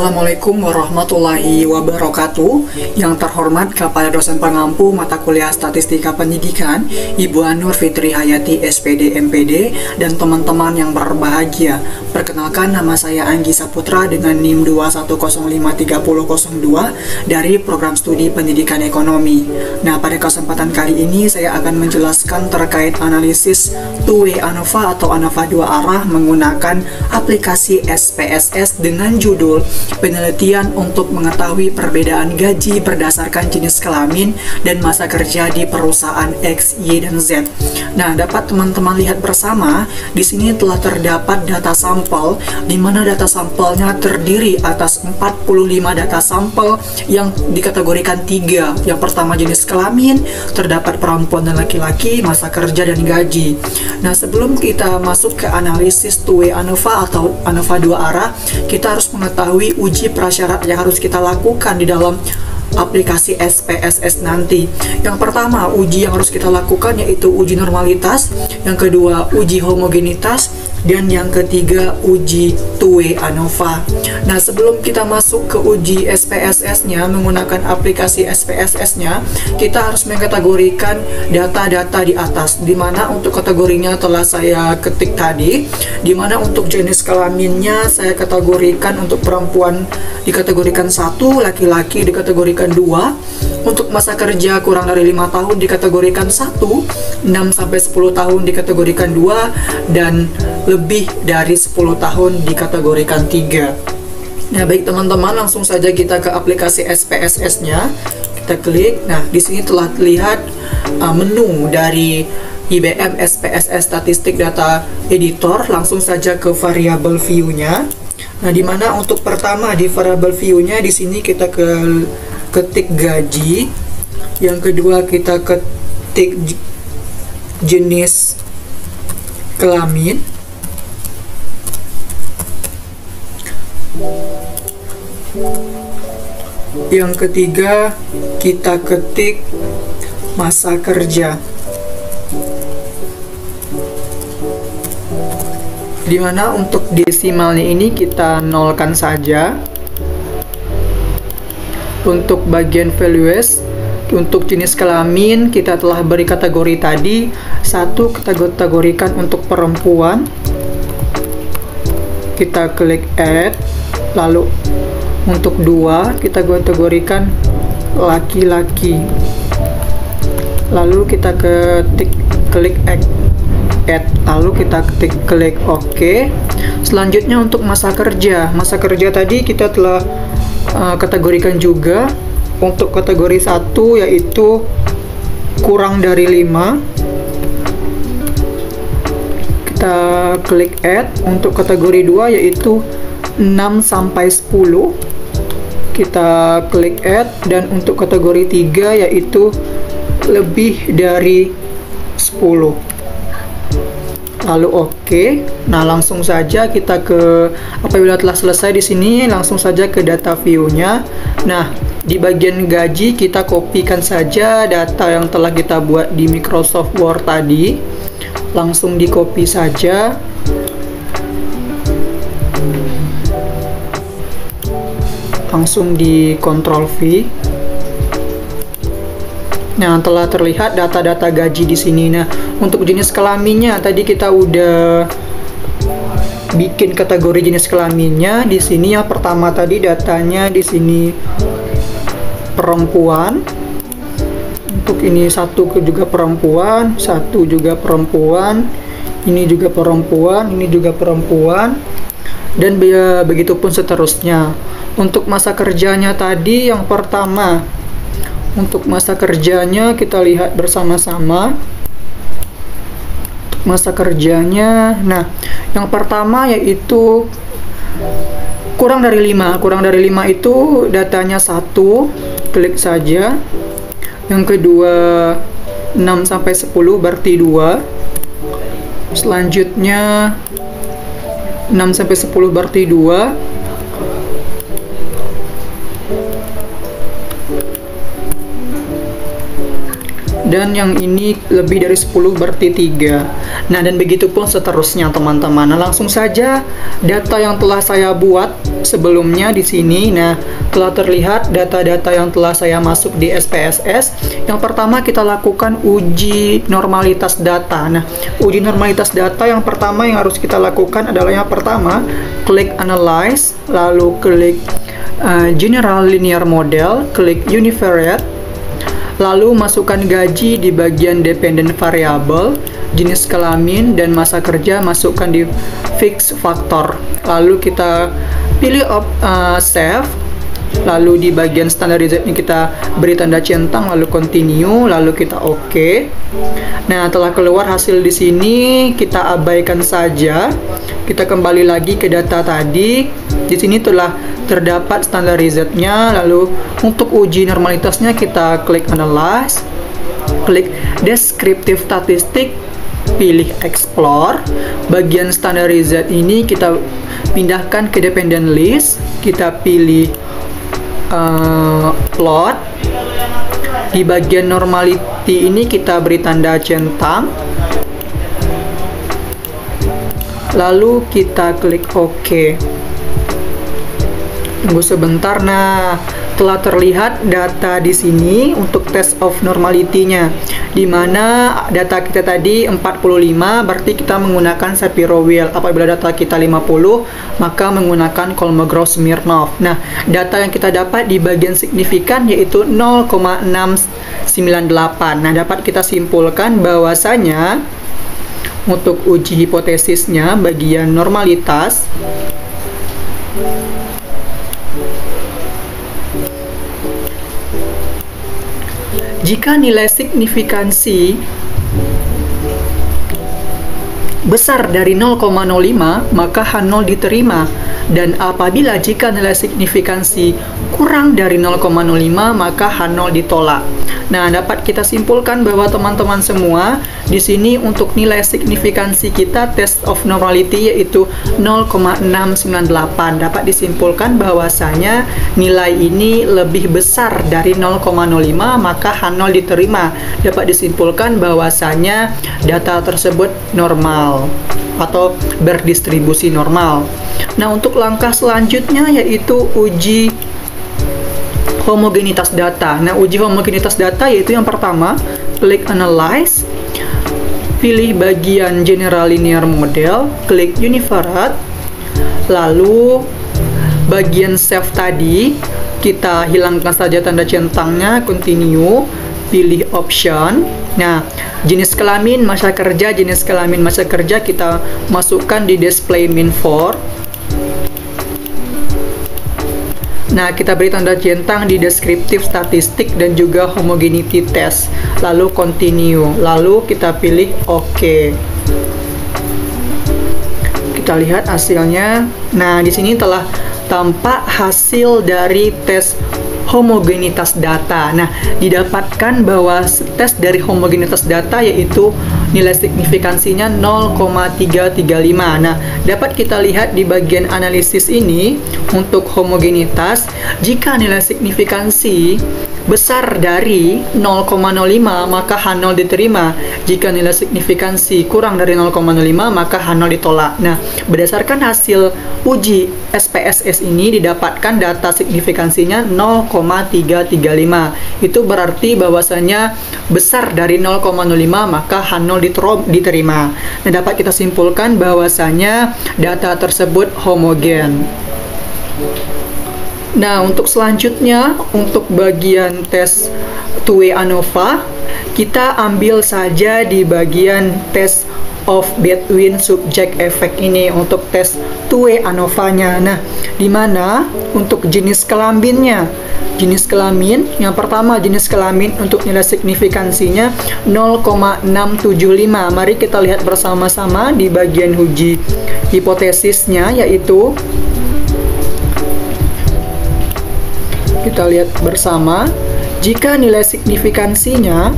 Assalamualaikum warahmatullahi wabarakatuh. Yang terhormat kepada dosen pengampu mata kuliah Statistika Pendidikan, Ibu Anur Fitri Hayati SPD MPD, dan teman-teman yang berbahagia. Perkenalkan, nama saya Anggi Saputra dengan NIM 210530002 dari Program Studi Pendidikan Ekonomi. Nah, pada kesempatan kali ini saya akan menjelaskan terkait analisis two-way ANOVA atau ANOVA dua arah menggunakan aplikasi SPSS dengan judul penelitian untuk mengetahui perbedaan gaji berdasarkan jenis kelamin dan masa kerja di perusahaan X, Y, dan Z. Nah, dapat teman-teman lihat bersama, di sini telah terdapat data sampel, di mana data sampelnya terdiri atas 45 data sampel yang dikategorikan 3. Yang pertama jenis kelamin, terdapat perempuan dan laki-laki, masa kerja, dan gaji. Nah, sebelum kita masuk ke analisis two-way ANOVA atau ANOVA dua arah, kita harus mengetahui uji prasyarat yang harus kita lakukan di dalam aplikasi SPSS nanti. Yang pertama, uji yang harus kita lakukan yaitu uji normalitas, yang kedua uji homogenitas, dan yang ketiga uji two-way ANOVA. Nah, sebelum kita masuk ke uji SPSS-nya menggunakan aplikasi SPSS-nya, kita harus mengkategorikan data-data di atas, di mana untuk kategorinya telah saya ketik tadi, di mana untuk jenis kelaminnya saya kategorikan untuk perempuan dikategorikan 1, laki-laki dikategorikan 2, untuk masa kerja kurang dari 5 tahun dikategorikan 1, 6-10 tahun dikategorikan 2, dan lebih dari 10 tahun dikategorikan 3. Nah, baik teman-teman, langsung saja kita ke aplikasi SPSS-nya. Kita klik. Nah, di sini telah terlihat menu dari IBM SPSS Statistik Data Editor. Langsung saja ke variable view-nya. Nah, di mana untuk pertama di variable view-nya di sini kita ketik gaji. Yang kedua kita ketik jenis kelamin. Yang ketiga kita ketik masa kerja, dimana untuk desimalnya ini kita nolkan saja. Untuk bagian values, untuk jenis kelamin kita telah beri kategori tadi. 1 kategorikan untuk perempuan, kita klik add. Lalu untuk 2 kita kategorikan laki-laki, lalu kita klik add, lalu kita klik OK. Selanjutnya untuk masa kerja tadi kita telah kategorikan juga. Untuk kategori 1 yaitu kurang dari 5, kita klik add. Untuk kategori 2 yaitu 6-10, kita klik add. Dan untuk kategori 3 yaitu lebih dari 10, lalu OK. Nah, langsung saja kita apabila telah selesai di sini, langsung saja ke data view-nya. Nah, di bagian gaji kita kopikan saja data yang telah kita buat di Microsoft Word tadi. Langsung di copy saja. Langsung di Ctrl V. Nah, telah terlihat data-data gaji di sini. Nah, untuk jenis kelaminnya tadi kita udah bikin kategori jenis kelaminnya. Di sini yang pertama tadi datanya di sini perempuan. Untuk ini 1 juga perempuan, 1 juga perempuan, ini juga perempuan, ini juga perempuan, dan begitu pun seterusnya. Untuk masa kerjanya tadi yang pertama, untuk masa kerjanya kita lihat bersama-sama. Untuk masa kerjanya, nah, yang pertama yaitu kurang dari 5. Kurang dari 5 itu datanya 1, klik saja. Yang kedua 6-10 berarti 2. Selanjutnya 6-10 berarti 2. dan yang ini lebih dari 10 berarti 3. Nah, dan begitu pun seterusnya teman-teman. Nah, langsung saja data yang telah saya buat sebelumnya di sini. Nah, telah terlihat data-data yang telah saya masuk di SPSS. Yang pertama kita lakukan uji normalitas data. Nah, uji normalitas data yang pertama yang harus kita lakukan adalah yang pertama, klik Analyze, lalu klik General Linear Model, klik Univariate, lalu masukkan gaji di bagian Dependent Variable, jenis kelamin dan masa kerja masukkan di Fix Factor. Lalu kita pilih Save, lalu di bagian Standardized ini kita beri tanda centang, lalu Continue, lalu kita OK. Nah, telah keluar hasil di sini, kita abaikan saja. Kita kembali lagi ke data tadi. Di sini telah terdapat Standardized-nya. Lalu untuk uji normalitasnya kita klik Analyze, klik Descriptive Statistic, pilih Explore. Bagian Standardized ini kita pindahkan ke Dependent List. Kita pilih Plot. Di bagian Normality ini kita beri tanda centang, lalu kita klik OK. Tunggu sebentar. Nah, telah terlihat data di sini untuk test of normality-nya, di mana data kita tadi 45, berarti kita menggunakan Shapiro-Wilk. Apabila data kita 50, maka menggunakan Kolmogorov-Smirnov. Nah, data yang kita dapat di bagian signifikan yaitu 0,698. Nah, dapat kita simpulkan bahwasanya untuk uji hipotesisnya bagian normalitas, jika nilai signifikansi besar dari 0,05 maka H0 diterima, dan apabila jika nilai signifikansi kurang dari 0,05 maka H0 ditolak. Nah, dapat kita simpulkan bahwa teman-teman semua di sini untuk nilai signifikansi kita test of normality yaitu 0,698. Dapat disimpulkan bahwasanya nilai ini lebih besar dari 0,05 maka H0 diterima. Dapat disimpulkan bahwasanya data tersebut normal atau berdistribusi normal. Nah, untuk langkah selanjutnya yaitu uji homogenitas data. Nah, uji homogenitas data yaitu yang pertama, klik Analyze, pilih bagian General Linear Model, klik Univariate, lalu bagian Save tadi kita hilangkan saja tanda centangnya, Continue, pilih Option. Nah, jenis kelamin masa kerja, jenis kelamin masa kerja kita masukkan di Display Min 4. Nah, kita beri tanda centang di Descriptive Statistic dan juga Homogeneity Test. Lalu Continue. Lalu kita pilih OK. Kita lihat hasilnya. Nah, di sini telah tampak hasil dari tes homogenitas data. Nah, didapatkan bahwa tes dari homogenitas data yaitu nilai signifikansinya 0,335. Nah, dapat kita lihat di bagian analisis ini untuk homogenitas, jika nilai signifikansi besar dari 0,05 maka H0 diterima. Jika nilai signifikansi kurang dari 0,05 maka H0 ditolak. Nah, berdasarkan hasil uji SPSS ini didapatkan data signifikansinya 0,335. Itu berarti bahwasanya besar dari 0,05 maka H0 diterima. Nah, dapat kita simpulkan bahwasanya data tersebut homogen. Nah, untuk selanjutnya, untuk bagian tes two-way ANOVA, kita ambil saja di bagian tes of between subject effect ini untuk tes two-way ANOVA-nya. Nah, di mana untuk jenis kelaminnya? Jenis kelamin, yang pertama jenis kelamin untuk nilai signifikansinya 0,675. Mari kita lihat bersama-sama di bagian uji hipotesisnya, yaitu kita lihat bersama, jika nilai signifikansinya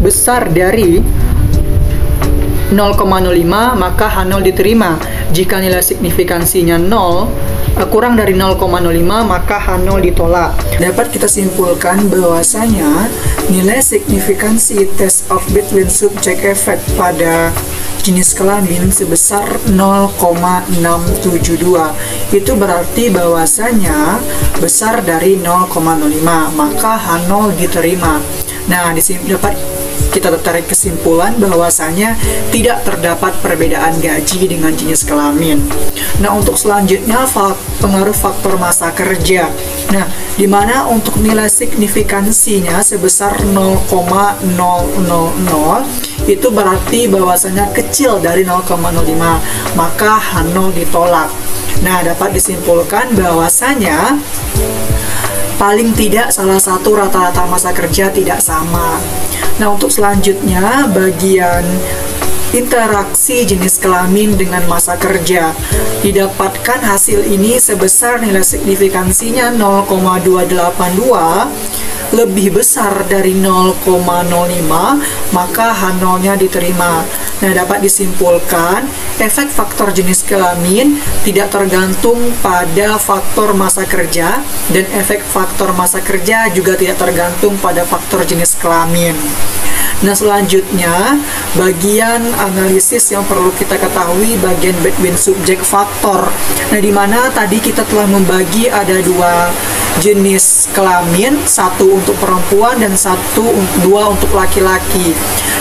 besar dari 0,05 maka H0 diterima. Jika nilai signifikansinya 0 kurang dari 0,05, maka H0 ditolak. Dapat kita simpulkan bahwasanya nilai signifikansi test of between subject effect pada jenis kelamin sebesar 0,672. Itu berarti bahwasanya besar dari 0,05, maka H0 diterima. Nah, di sini dapat kita tarik kesimpulan bahwasanya tidak terdapat perbedaan gaji dengan jenis kelamin. Nah, untuk selanjutnya pengaruh faktor masa kerja. Nah, di mana untuk nilai signifikansinya sebesar 0,000 itu berarti bahwasanya kecil dari 0,05, maka H0 ditolak. Nah, dapat disimpulkan bahwasanya paling tidak salah satu rata-rata masa kerja tidak sama. Nah, untuk selanjutnya bagian interaksi jenis kelamin dengan masa kerja. Didapatkan hasil ini sebesar nilai signifikansinya 0,282 lebih besar dari 0,05, maka H0-nya diterima. Nah, dapat disimpulkan efek faktor jenis kelamin tidak tergantung pada faktor masa kerja, dan efek faktor masa kerja juga tidak tergantung pada faktor jenis kelamin. Nah, selanjutnya bagian analisis yang perlu kita ketahui bagian between subject faktor. Nah, di mana tadi kita telah membagi ada dua jenis kelamin, satu untuk perempuan dan dua untuk laki-laki.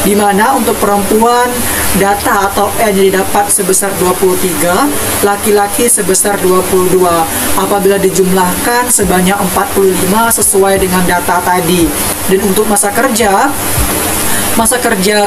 Di mana untuk perempuan data atau N yang didapat sebesar 23, laki-laki sebesar 22. Apabila dijumlahkan sebanyak 45 sesuai dengan data tadi. Dan untuk masa kerja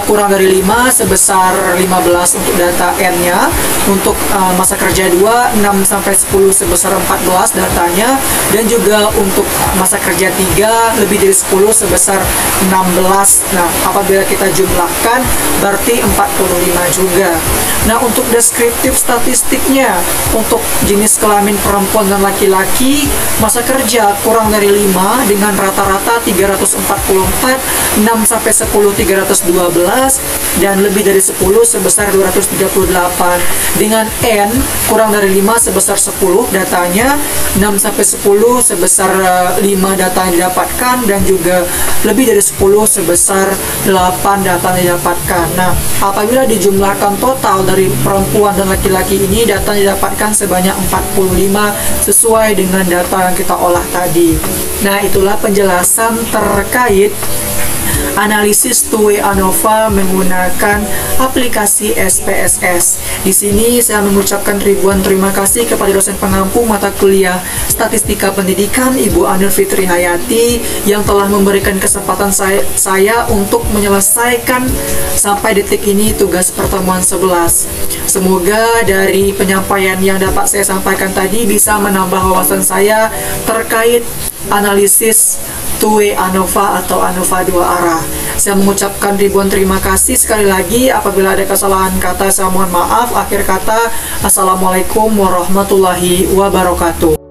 kurang dari 5 sebesar 15 untuk data N-nya. Untuk masa kerja 2, 6-10 sebesar 14 datanya. Dan juga untuk masa kerja 3, lebih dari 10 sebesar 16. Nah, apabila kita jumlahkan berarti 45 juga. Nah, untuk deskriptif statistiknya, untuk jenis kelamin perempuan dan laki-laki, masa kerja kurang dari 5 dengan rata-rata 344, 6-10 312, dan lebih dari 10 sebesar 238. Dengan N kurang dari 5 sebesar 10 datanya, 6-10 sebesar 5 data yang didapatkan, dan juga lebih dari 10 sebesar 8 data yang didapatkan. Nah, apabila dijumlahkan total dari perempuan dan laki-laki ini, data yang didapatkan sebanyak 45 sesuai dengan data yang kita olah tadi. Nah, itulah penjelasan terkait analisis two-way ANOVA menggunakan aplikasi SPSS. Di sini saya mengucapkan ribuan terima kasih kepada dosen pengampu mata kuliah Statistika Pendidikan Ibu Anil Fitri Hayati yang telah memberikan kesempatan saya untuk menyelesaikan sampai detik ini tugas pertemuan 11. Semoga dari penyampaian yang dapat saya sampaikan tadi bisa menambah wawasan saya terkait analisis two-way ANOVA atau ANOVA dua arah. Saya mengucapkan ribuan terima kasih sekali lagi. Apabila ada kesalahan kata, saya mohon maaf. Akhir kata, Assalamualaikum warahmatullahi wabarakatuh.